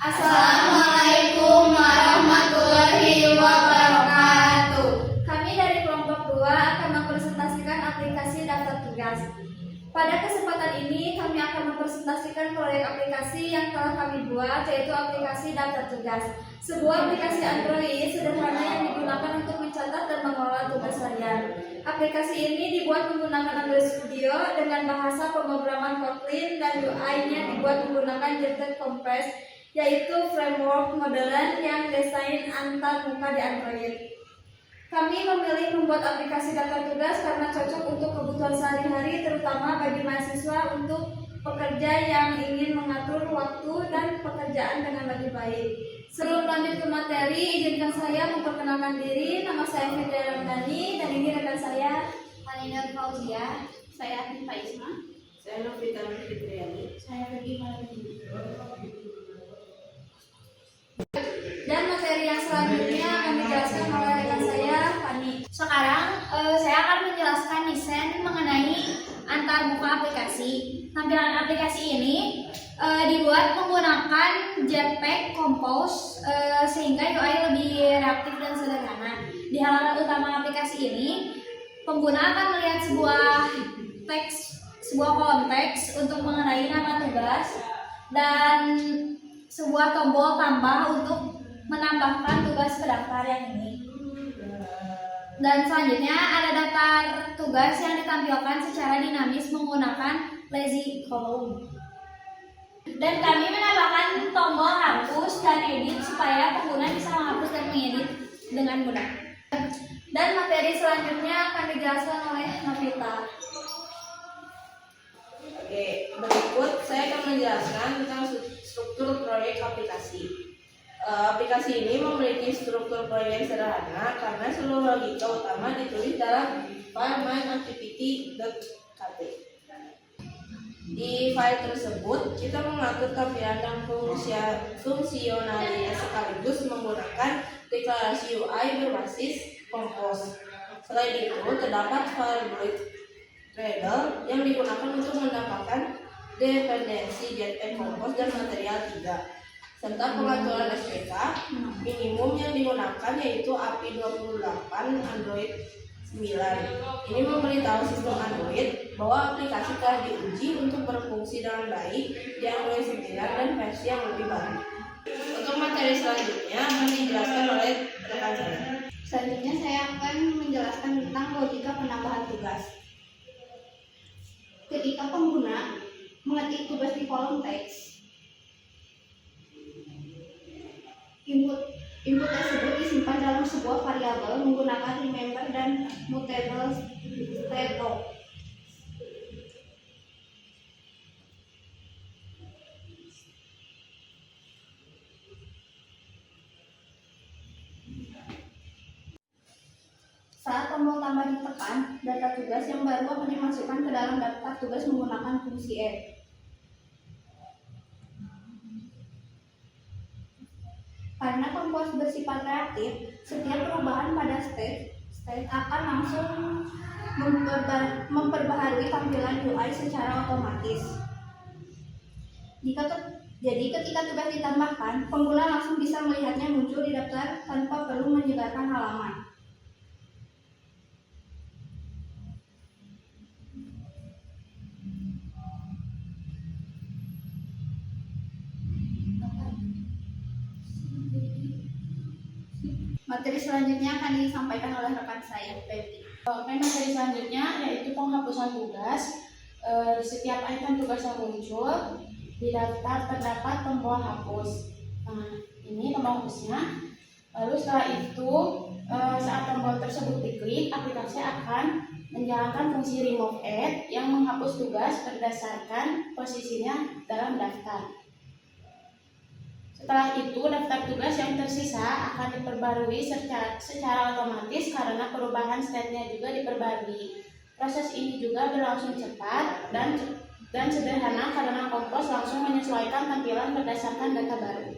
Assalamualaikum warahmatullahi wabarakatuh. Kami dari kelompok 2 akan mempresentasikan aplikasi daftar tugas. Pada kesempatan ini kami akan mempresentasikan proyek aplikasi yang telah kami buat, yaitu aplikasi daftar tugas. Sebuah aplikasi Android sederhana yang digunakan untuk mencatat dan mengelola tugas harian. Aplikasi ini dibuat menggunakan Android Studio dengan bahasa pemrograman Kotlin dan UI-nya dibuat menggunakan Jetpack Compass, yaitu framework modern yang desain antar muka di Android. Kami memilih membuat aplikasi daftar tugas karena cocok untuk kebutuhan sehari-hari, terutama bagi mahasiswa untuk pekerja yang ingin mengatur waktu dan pekerjaan dengan lebih baik. Sebelum lanjut ke materi, izinkan saya memperkenalkan diri. Nama saya Fitria Ramdhani dan ini rekan saya Alina Fauzia. Saya Afifa Isma. Saya Novita Fitriani. Saya Regi Malini. Dan materi yang selanjutnya akan dijelaskan oleh rekan saya, Fani. Sekarang saya akan menjelaskan desain mengenai antarmuka aplikasi. Tampilan aplikasi ini dibuat menggunakan Jetpack Compose sehingga UI lebih reaktif dan sederhana. Di halaman utama aplikasi ini, pengguna akan melihat sebuah kolom teks untuk mengenai nama tugas dan sebuah tombol tambah untuk menambahkan tugas ke daftar yang ini. Dan selanjutnya ada daftar tugas yang ditampilkan secara dinamis menggunakan lazy column. Dan kami menambahkan tombol hapus dan edit supaya pengguna bisa menghapus dan mengedit dengan mudah. Dan materi selanjutnya akan dijelaskan oleh Novita. Oke, berikut saya akan menjelaskan tentang struktur proyek aplikasi. Aplikasi ini memiliki struktur proyek sederhana karena seluruh logika utama ditulis dalam file main_activity.kt. Di file tersebut, kita mengatur tampilan dan fungsionalitas sekaligus menggunakan deklarasi UI berbasis Compose. Selain itu, terdapat file Gradle yang digunakan untuk mendapatkan dependensi Jetpack Compose dan material 3. Serta pengaturan SPK minimum yang digunakan yaitu API 28 Android 9. Ini memberitahu sistem Android bahwa aplikasi telah diuji untuk berfungsi dengan baik di Android 9 dan versi yang lebih baru. Untuk materi selanjutnya akan dijelaskan oleh rekan saya. Selanjutnya saya akan menjelaskan tentang logika penambahan tugas. Ketika pengguna mengetik tugas di kolom teks, Input tersebut disimpan dalam sebuah variabel menggunakan remember dan mutable statement. Saat tombol tambah ditekan, data tugas yang baru akan dimasukkan ke dalam daftar tugas menggunakan fungsi add. Karena Compose bersifat reaktif, setiap perubahan pada state akan langsung memperbaharui tampilan UI secara otomatis. Jadi ketika tugas ditambahkan, pengguna langsung bisa melihatnya muncul di daftar tanpa perlu menyegarkan halaman. Materi selanjutnya akan disampaikan oleh rekan saya, Feby. Materi selanjutnya yaitu penghapusan tugas. Di setiap item tugas yang muncul di daftar terdapat tombol hapus. Nah, ini tombol hapusnya. Lalu setelah itu saat tombol tersebut diklik, aplikasi akan menjalankan fungsi remove add yang menghapus tugas berdasarkan posisinya dalam daftar. Setelah itu, daftar tugas yang tersisa akan diperbarui secara otomatis karena perubahan state-nya juga diperbarui. Proses ini juga berlangsung cepat dan sederhana karena Compose langsung menyesuaikan tampilan berdasarkan data baru.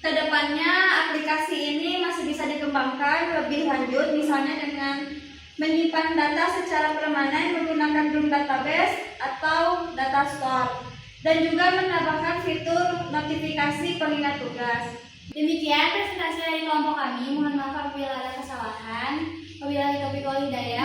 Kedepannya, aplikasi ini masih bisa dikembangkan lebih lanjut, misalnya dengan menyimpan data secara permanen menggunakan Bloom Database atau Data Store. dan juga menambahkan fitur notifikasi pengingat tugas. Demikian presentasi dari kelompok kami. Mohon maaf apabila ada kesalahan. Wabillahi taufiq wal hidayah.